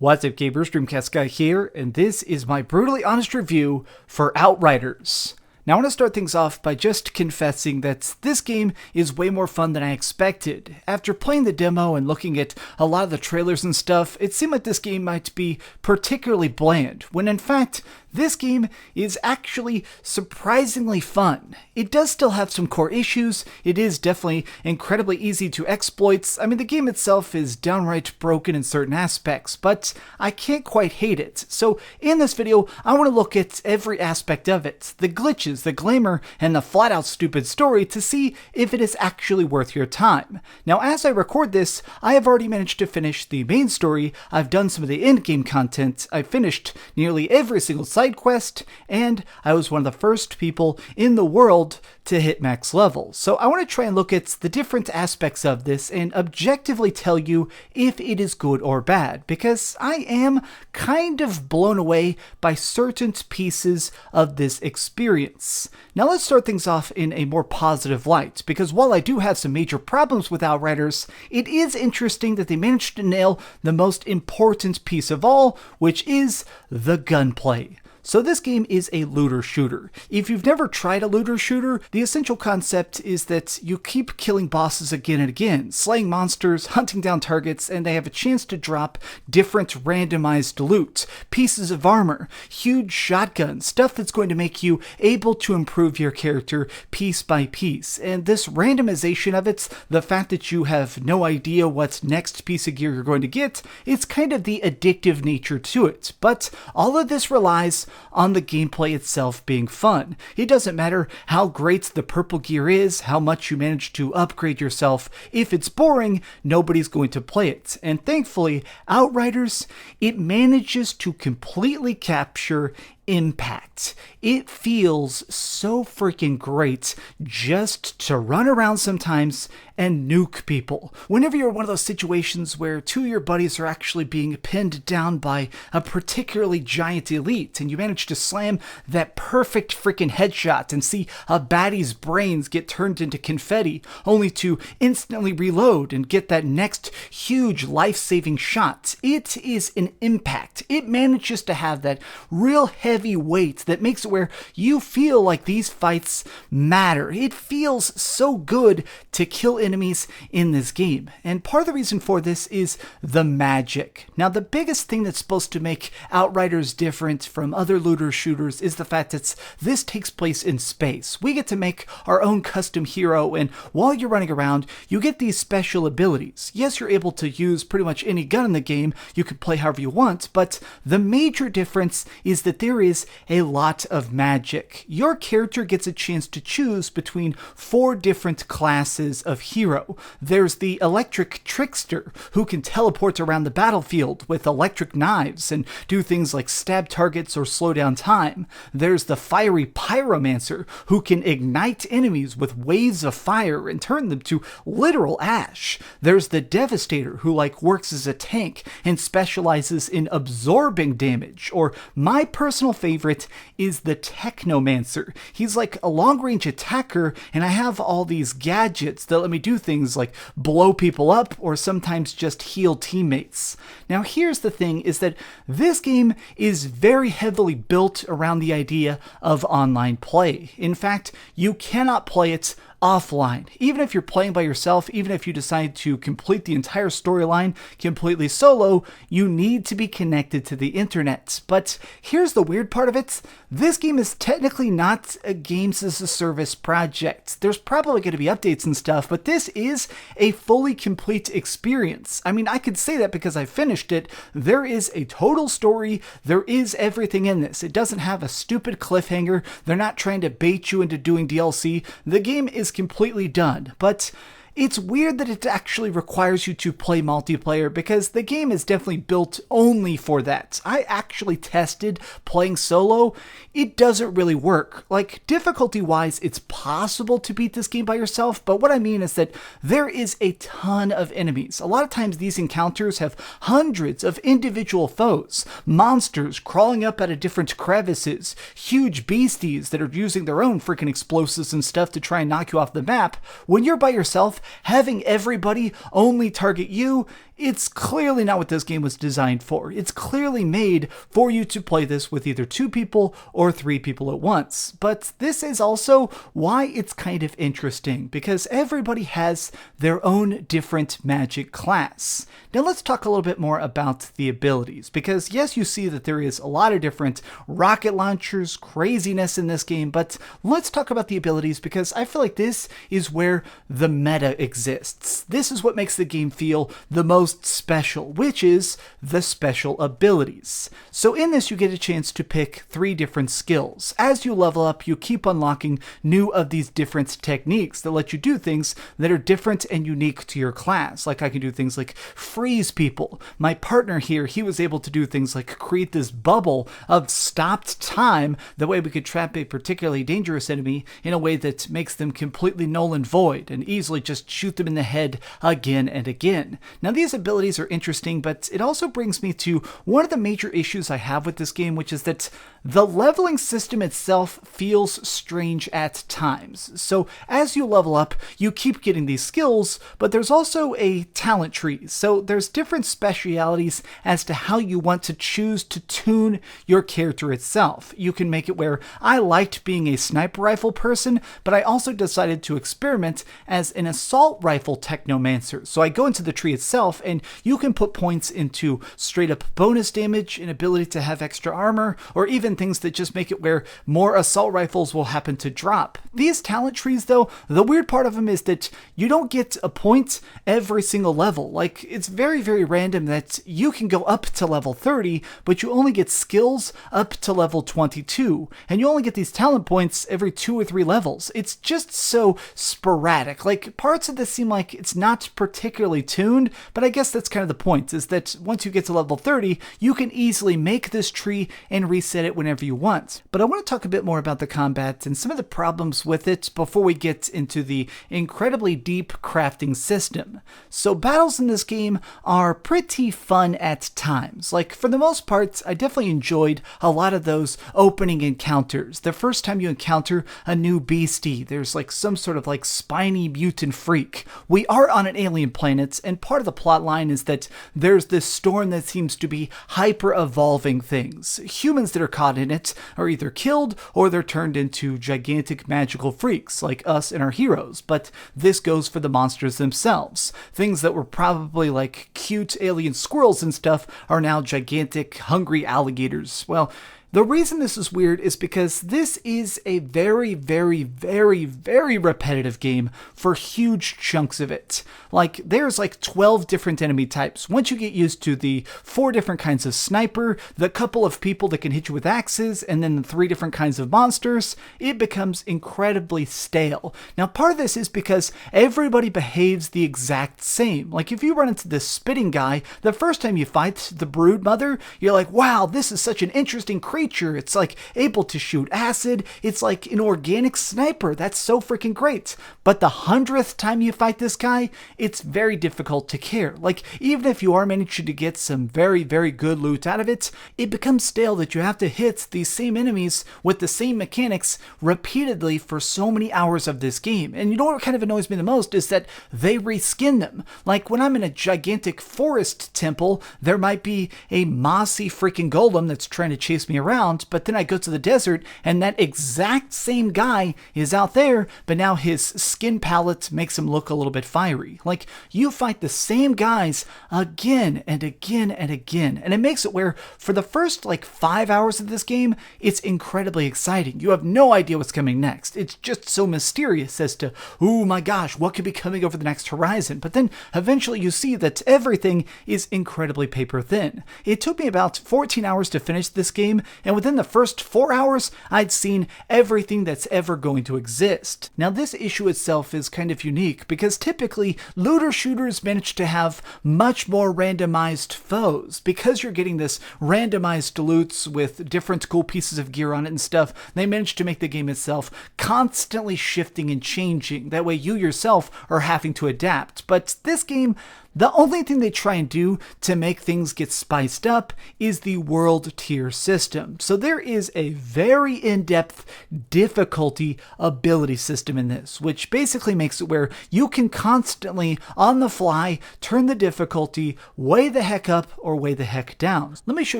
What's up, gamers? Dreamcastguy here, and this is my brutally honest review for Outriders. Now, I want to start things off by just confessing that this game is way more fun than I expected. After playing the demo and looking at a lot of the trailers and stuff, it seemed like this game might be particularly bland, when in fact, this game is actually surprisingly fun. It does still have some core issues. It is definitely incredibly easy to exploit. I mean, the game itself is downright broken in certain aspects, but I can't quite hate it. So in this video, I want to look at every aspect of it, the glitches, the glamour, and the flat out stupid story to see if it is actually worth your time. Now, as I record this, I have already managed to finish the main story. I've done some of the in-game content. I've finished nearly every single side quest, and I was one of the first people in the world to hit max level. So I want to try and look at the different aspects of this and objectively tell you if it is good or bad, because I am kind of blown away by certain pieces of this experience. Now let's start things off in a more positive light, because while I do have some major problems with Outriders, it is interesting that they managed to nail the most important piece of all, which is the gunplay. So this game is a looter shooter. If you've never tried a looter shooter, the essential concept is that you keep killing bosses again and again, slaying monsters, hunting down targets, and they have a chance to drop different randomized loot, pieces of armor, huge shotguns, stuff that's going to make you able to improve your character piece by piece. And this randomization of it, the fact that you have no idea what next piece of gear you're going to get, it's kind of the addictive nature to it. But all of this relies on the gameplay itself being fun. It doesn't matter how great the purple gear is, how much you manage to upgrade yourself. If it's boring, nobody's going to play it. And thankfully, Outriders, it manages to completely capture impact. It feels so freaking great just to run around sometimes and nuke people. Whenever you're in one of those situations where two of your buddies are actually being pinned down by a particularly giant elite, and you manage to slam that perfect freaking headshot and see a baddie's brains get turned into confetti, only to instantly reload and get that next huge life-saving shot. It is an impact. It manages to have that real heavy weight that makes it where you feel like these fights matter. It feels so good to kill enemies in this game. And part of the reason for this is the magic. Now, the biggest thing that's supposed to make Outriders different from other looter shooters is the fact that this takes place in space. We get to make our own custom hero, and while you're running around, you get these special abilities. Yes, you're able to use pretty much any gun in the game. You can play however you want, but the major difference is that there is a lot of magic. Your character gets a chance to choose between 4 different classes of hero. There's the electric Trickster, who can teleport around the battlefield with electric knives and do things like stab targets or slow down time. There's the fiery Pyromancer, who can ignite enemies with waves of fire and turn them to literal ash. There's the Devastator, who works as a tank and specializes in absorbing damage. Or my personal favorite is the Technomancer. He's like a long-range attacker, and I have all these gadgets that let me do things like blow people up or sometimes just heal teammates. Now, here's the thing, is that this game is very heavily built around the idea of online play. In fact, you cannot play it offline. Even if you're playing by yourself, even if you decide to complete the entire storyline completely solo, you need to be connected to the internet. But here's the weird part of it. This game is technically not a games as a service project. There's probably going to be updates and stuff, but this is a fully complete experience. I mean, I could say that because I finished it. There is a total story. There is everything in this. It doesn't have a stupid cliffhanger. They're not trying to bait you into doing DLC. The game is completely done, but it's weird that it actually requires you to play multiplayer, because the game is definitely built only for that. I actually tested playing solo. It doesn't really work. Difficulty-wise, it's possible to beat this game by yourself, but what I mean is that there is a ton of enemies. A lot of times these encounters have hundreds of individual foes, monsters crawling up out of different crevices, huge beasties that are using their own freaking explosives and stuff to try and knock you off the map. When you're by yourself, having everybody only target you It's clearly not what this game was designed for. It's clearly made for you to play this with either 2 people or 3 people at once. But this is also why it's kind of interesting, because everybody has their own different magic class. Now let's talk a little bit more about the abilities, because yes, you see that there is a lot of different rocket launchers, craziness in this game, but let's talk about the abilities, because I feel like this is where the meta exists. This is what makes the game feel the most special, which is the special abilities. So in this, you get a chance to pick 3 different skills. As you level up, you keep unlocking new of these different techniques that let you do things that are different and unique to your class. Like I can do things like freeze people. My partner here, he was able to do things like create this bubble of stopped time. That way we could trap a particularly dangerous enemy in a way that makes them completely null and void and easily just shoot them in the head again and again. Now these abilities are interesting, but it also brings me to one of the major issues I have with this game, which is that the leveling system itself feels strange at times. So as you level up, you keep getting these skills, but there's also a talent tree. So there's different specialities as to how you want to choose to tune your character itself. You can make it where I liked being a sniper rifle person, but I also decided to experiment as an assault rifle technomancer. So I go into the tree itself, and you can put points into straight up bonus damage, an ability to have extra armor, or even things that just make it where more assault rifles will happen to drop. These talent trees though, the weird part of them is that you don't get a point every single level. Like, it's very, very random that you can go up to level 30, but you only get skills up to level 22, and you only get these talent points every 2 or 3 levels. It's just so sporadic. Like, parts of this seem like it's not particularly tuned, but I guess that's kind of the point, is that once you get to level 30, you can easily make this tree and reset it whenever you want. But I want to talk a bit more about the combat and some of the problems with it before we get into the incredibly deep crafting system. So battles in this game are pretty fun at times. Like, for the most part, I definitely enjoyed a lot of those opening encounters. The first time you encounter a new beastie, there's like some sort of like spiny mutant freak. We are on an alien planet, and part of the plot line is that there's this storm that seems to be hyper-evolving things. Humans that are caught in it are either killed or they're turned into gigantic magical freaks like us and our heroes, but this goes for the monsters themselves. Things that were probably like cute alien squirrels and stuff are now gigantic, hungry alligators. Well, the reason this is weird is because this is a very, very, very, very repetitive game for huge chunks of it. Like, there's like 12 different enemy types. Once you get used to the 4 different kinds of sniper, the couple of people that can hit you with axes, and then the 3 different kinds of monsters, it becomes incredibly stale. Now, part of this is because everybody behaves the exact same. Like, if you run into this spitting guy, the first time you fight the brood mother, you're like, wow, this is such an interesting creature. It's like able to shoot acid. It's like an organic sniper. That's so freaking great. But the 100th time you fight this guy, it's very difficult to care. Like, even if you are managing to get some very, very good loot out of it, it becomes stale that you have to hit these same enemies with the same mechanics repeatedly for so many hours of this game. And you know what kind of annoys me the most is that they reskin them. Like, when I'm in a gigantic forest temple, there might be a mossy freaking golem that's trying to chase me around, but then I go to the desert and that exact same guy is out there, but now his skin palette makes him look a little bit fiery. Like, you fight the same guys again and again and again, and it makes it where for the first like 5 hours of this game, it's incredibly exciting. You have no idea what's coming next. It's just so mysterious as to, oh my gosh, what could be coming over the next horizon? But then eventually you see that everything is incredibly paper thin. It took me about 14 hours to finish this game, and within the first 4 hours, I'd seen everything that's ever going to exist. Now, this issue itself is kind of unique because typically looter shooters manage to have much more randomized foes. Because you're getting this randomized loots with different cool pieces of gear on it and stuff, they manage to make the game itself constantly shifting and changing. That way you yourself are having to adapt. But this game, The only thing they try and do to make things get spiced up is the world tier system. So there is a very in-depth difficulty ability system in this, which basically makes it where you can constantly, on the fly, turn the difficulty way the heck up or way the heck down. Let me show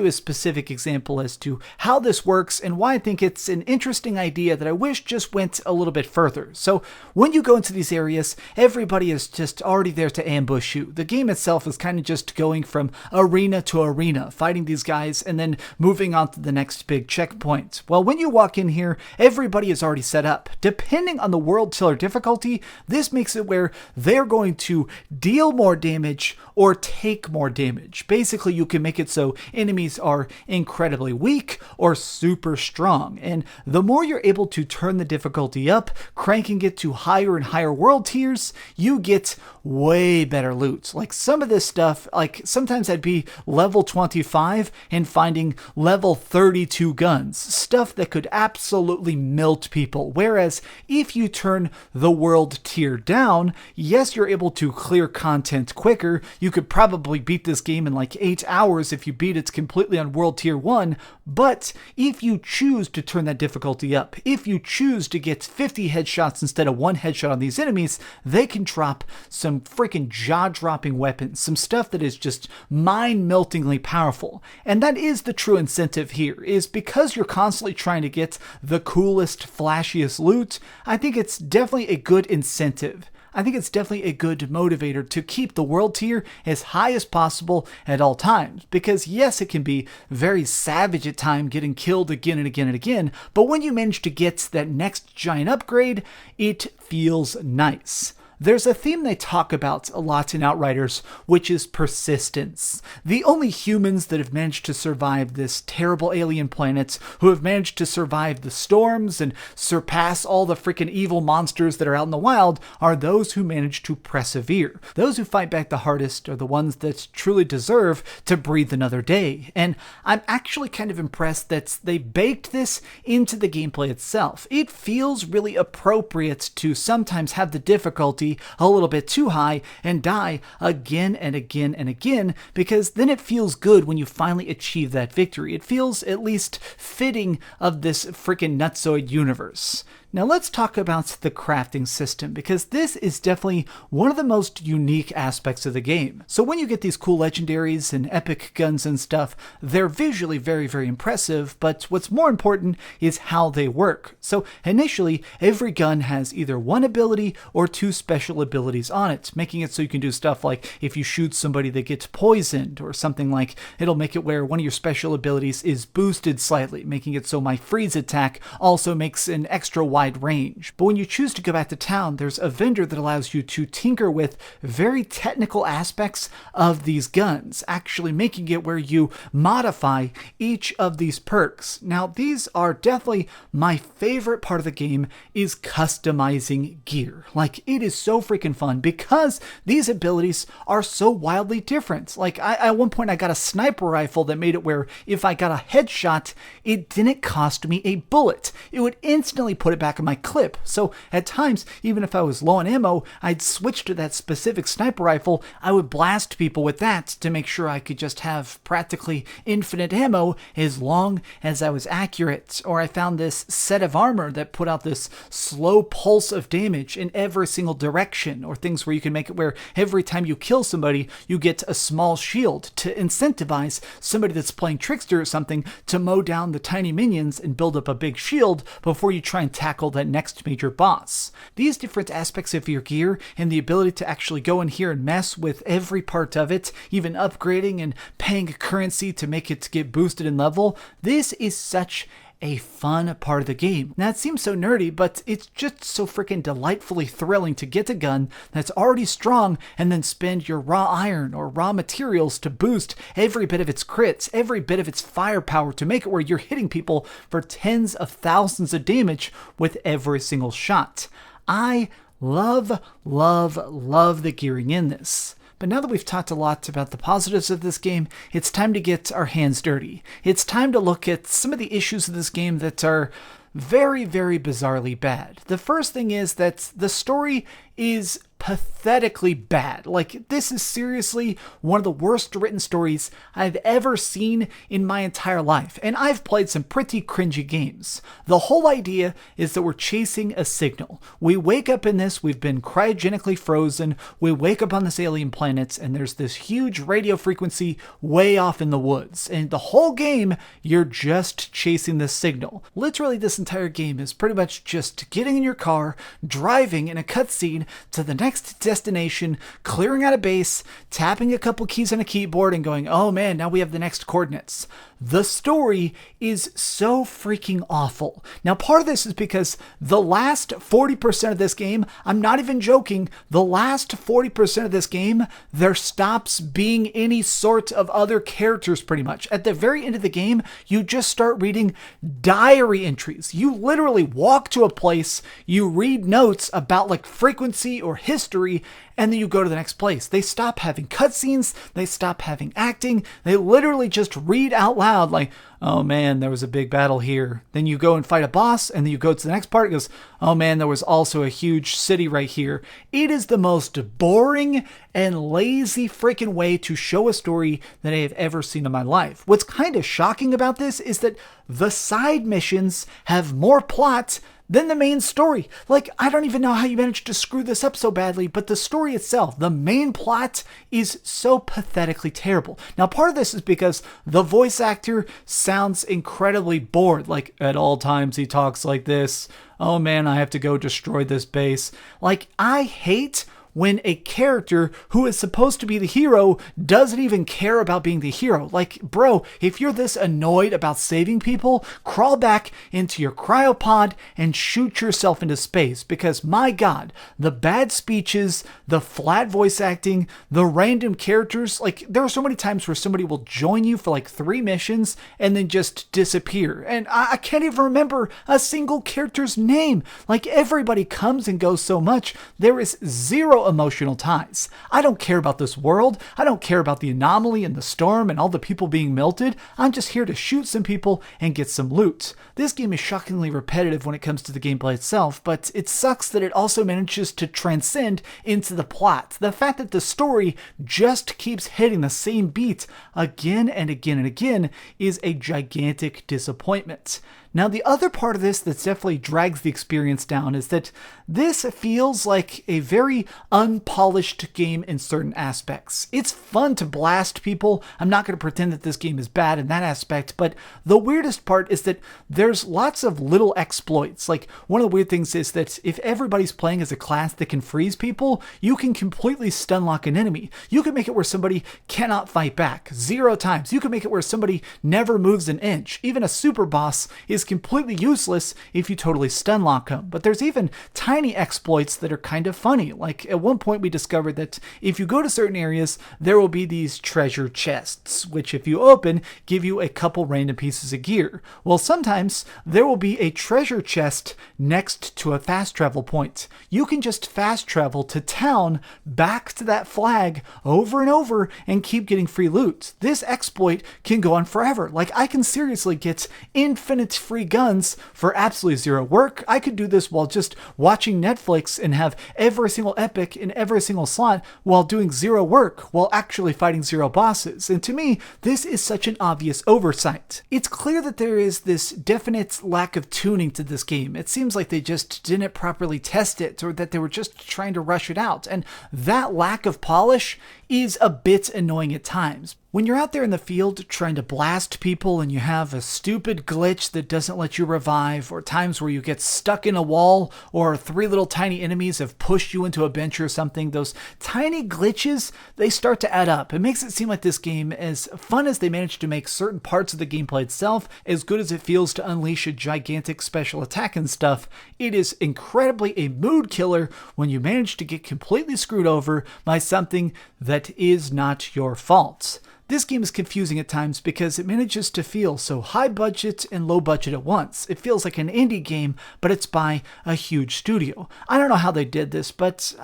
you a specific example as to how this works and why I think it's an interesting idea that I wish just went a little bit further. So when you go into these areas, everybody is just already there to ambush you. The game itself is kind of just going from arena to arena, fighting these guys and then moving on to the next big checkpoint. Well, when you walk in here, everybody is already set up. Depending on the world tier difficulty, this makes it where they're going to deal more damage or take more damage. Basically, you can make it so enemies are incredibly weak or super strong. And the more you're able to turn the difficulty up, cranking it to higher and higher world tiers, you get way better loot. Like some of this stuff, like sometimes I'd be level 25 and finding level 32 guns, stuff that could absolutely melt people. Whereas if you turn the world tier down, yes, you're able to clear content quicker. You could probably beat this game in like 8 hours if you beat it completely on world tier 1. But if you choose to turn that difficulty up, if you choose to get 50 headshots instead of 1 headshot on these enemies, they can drop some freaking jaw-dropping weapons, some stuff that is just mind-meltingly powerful. And that is the true incentive here, is because you're constantly trying to get the coolest, flashiest loot, I think it's definitely a good incentive. I think it's definitely a good motivator to keep the world tier as high as possible at all times. Because yes, it can be very savage at times getting killed again and again and again, but when you manage to get that next giant upgrade, it feels nice. There's a theme they talk about a lot in Outriders, which is persistence. The only humans that have managed to survive this terrible alien planet, who have managed to survive the storms and surpass all the freaking evil monsters that are out in the wild, are those who manage to persevere. Those who fight back the hardest are the ones that truly deserve to breathe another day. And I'm actually kind of impressed that they baked this into the gameplay itself. It feels really appropriate to sometimes have the difficulty a little bit too high and die again and again and again, because then it feels good when you finally achieve that victory. It feels at least fitting of this freaking nutsoid universe. Now let's talk about the crafting system, because this is definitely one of the most unique aspects of the game. So when you get these cool legendaries and epic guns and stuff, they're visually very, very impressive, but what's more important is how they work. So initially, every gun has either one ability or 2 special abilities on it, making it so you can do stuff like if you shoot somebody that gets poisoned, or something like it'll make it where one of your special abilities is boosted slightly, making it so my freeze attack also makes an extra wide range. But when you choose to go back to town, there's a vendor that allows you to tinker with very technical aspects of these guns, actually making it where you modify each of these perks. Now, these are definitely my favorite part of the game, is customizing gear. Like, it is so freaking fun because these abilities are so wildly different. Like, at one point I got a sniper rifle that made it where if I got a headshot, it didn't cost me a bullet. It would instantly put it back in my clip. So at times, even if I was low on ammo, I'd switch to that specific sniper rifle. I would blast people with that to make sure I could just have practically infinite ammo as long as I was accurate. Or I found this set of armor that put out this slow pulse of damage in every single direction, or things where you can make it where every time you kill somebody, you get a small shield to incentivize somebody that's playing Trickster or something to mow down the tiny minions and build up a big shield before you try and tackle that next major boss. These different aspects of your gear and the ability to actually go in here and mess with every part of it, even upgrading and paying currency to make it get boosted in level, this is such a fun part of the game. Now, it seems so nerdy, but it's just so freaking delightfully thrilling to get a gun that's already strong and then spend your raw iron or raw materials to boost every bit of its crits, every bit of its firepower, to make it where you're hitting people for tens of thousands of damage with every single shot. I love, love, love the gearing in this. But now that we've talked a lot about the positives of this game, it's time to get our hands dirty. It's time to look at some of the issues of this game that are very, very bizarrely bad. The first thing is that the story is pathetically bad. Like, this is seriously one of the worst written stories I've ever seen in my entire life, and I've played some pretty cringy games. The whole idea is that we're chasing a signal. We wake up in this, we've been cryogenically frozen, we wake up on this alien planet, and there's this huge radio frequency way off in the woods, and the whole game, you're just chasing this signal. Literally, this entire game is pretty much just getting in your car, driving in a cutscene to the next destination, clearing out a base, tapping a couple keys on a keyboard, and going, oh man, now we have the next coordinates. The story is so freaking awful. Now, part of this is because the last 40% of this game, I'm not even joking, the last 40% of this game, there stops being any sort of other characters pretty much. At the very end of the game, you just start reading diary entries. You literally walk to a place, you read notes about like frequency or history, and then you go to the next place. They stop having cutscenes, they stop having acting, they literally just read out loud like, oh man, there was a big battle here. Then you go and fight a boss, and then you go to the next part, it goes, oh man, there was also a huge city right here. It is the most boring and lazy freaking way to show a story that I have ever seen in my life. What's kind of shocking about this is that the side missions have more plot than the main story. Like, I don't even know how you managed to screw this up so badly, but the story itself, the main plot, is so pathetically terrible. Now, part of this is because the voice actor sounds incredibly bored. Like, at all times he talks like this. Oh man, I have to go destroy this base. Like, I hate when a character who is supposed to be the hero doesn't even care about being the hero. Like, bro, if you're this annoyed about saving people, crawl back into your cryopod and shoot yourself into space, because my god, the bad speeches, the flat voice acting, the random characters, like, there are so many times where somebody will join you for like 3 missions and then just disappear. And I can't even remember a single character's name. Like, everybody comes and goes so much, there is zero emotional ties. I don't care about this world. I don't care about the anomaly and the storm and all the people being melted. I'm just here to shoot some people and get some loot. This game is shockingly repetitive when it comes to the gameplay itself, but it sucks that it also manages to transcend into the plot. The fact that the story just keeps hitting the same beat again and again and again is a gigantic disappointment. Now, the other part of this that definitely drags the experience down is that this feels like a very unpolished game in certain aspects. It's fun to blast people. I'm not going to pretend that this game is bad in that aspect, but the weirdest part is that there's lots of little exploits. Like, one of the weird things is that if everybody's playing as a class that can freeze people, you can completely stun lock an enemy. You can make it where somebody cannot fight back 0 times. You can make it where somebody never moves an inch. Even a super boss is completely useless if you totally stun lock them. But there's even tiny exploits that are kind of funny. Like, at one point we discovered that if you go to certain areas, there will be these treasure chests, which if you open, give you a couple random pieces of gear. Well, sometimes there will be a treasure chest next to a fast travel point. You can just fast travel to town, back to that flag over and over, and keep getting free loot. This exploit can go on forever. Like, I can seriously get infinite free guns for absolutely 0 work. I could do this while just watching Netflix and have every single epic in every single slot while doing 0 work, while actually fighting 0 bosses. And to me, this is such an obvious oversight. It's clear that there is this definite lack of tuning to this game. It seems like they just didn't properly test it, or that they were just trying to rush it out. And that lack of polish is a bit annoying at times. When you're out there in the field trying to blast people and you have a stupid glitch that doesn't let you revive, or times where you get stuck in a wall, or 3 little tiny enemies have pushed you into a bench or something, those tiny glitches, they start to add up. It makes it seem like this game, as fun as they manage to make certain parts of the gameplay itself, as good as it feels to unleash a gigantic special attack and stuff, it is incredibly a mood killer when you manage to get completely screwed over by something that is not your fault. This game is confusing at times because it manages to feel so high budget and low budget at once. It feels like an indie game, but it's by a huge studio. I don't know how they did this, but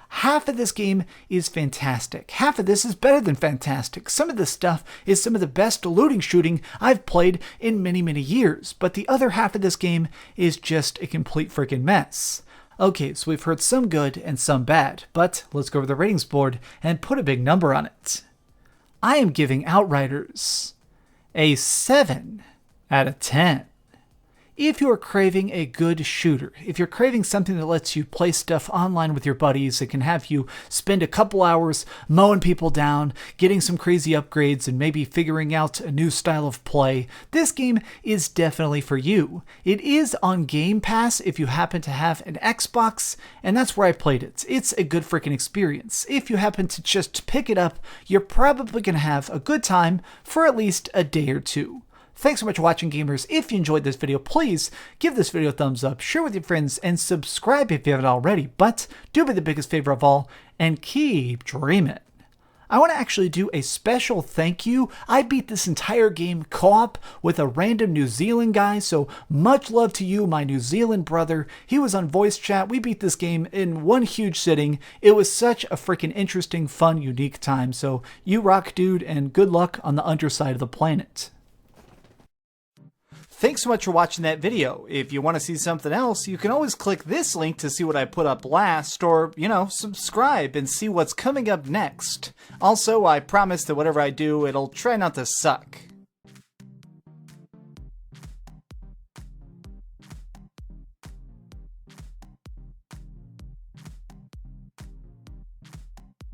half of this game is fantastic. Half of this is better than fantastic. Some of this stuff is some of the best looting shooting I've played in many, many years, but the other half of this game is just a complete freaking mess. Okay, so we've heard some good and some bad, but let's go over the ratings board and put a big number on it. I am giving Outriders a 7 out of 10. If you're craving a good shooter, if you're craving something that lets you play stuff online with your buddies, that can have you spend a couple hours mowing people down, getting some crazy upgrades, and maybe figuring out a new style of play, this game is definitely for you. It is on Game Pass if you happen to have an Xbox, and that's where I played it. It's a good freaking experience. If you happen to just pick it up, you're probably going to have a good time for at least a day or two. Thanks so much for watching, gamers. If you enjoyed this video, please give this video a thumbs up, share with your friends, and subscribe if you haven't already. But do me the biggest favor of all, and keep dreaming. I want to actually do a special thank you. I beat this entire game co-op with a random New Zealand guy, so much love to you, my New Zealand brother. He was on voice chat. We beat this game in one huge sitting. It was such a freaking interesting, fun, unique time. So you rock, dude, and good luck on the underside of the planet. Thanks so much for watching that video. If you want to see something else, you can always click this link to see what I put up last, or, subscribe and see what's coming up next. Also, I promise that whatever I do, it'll try not to suck.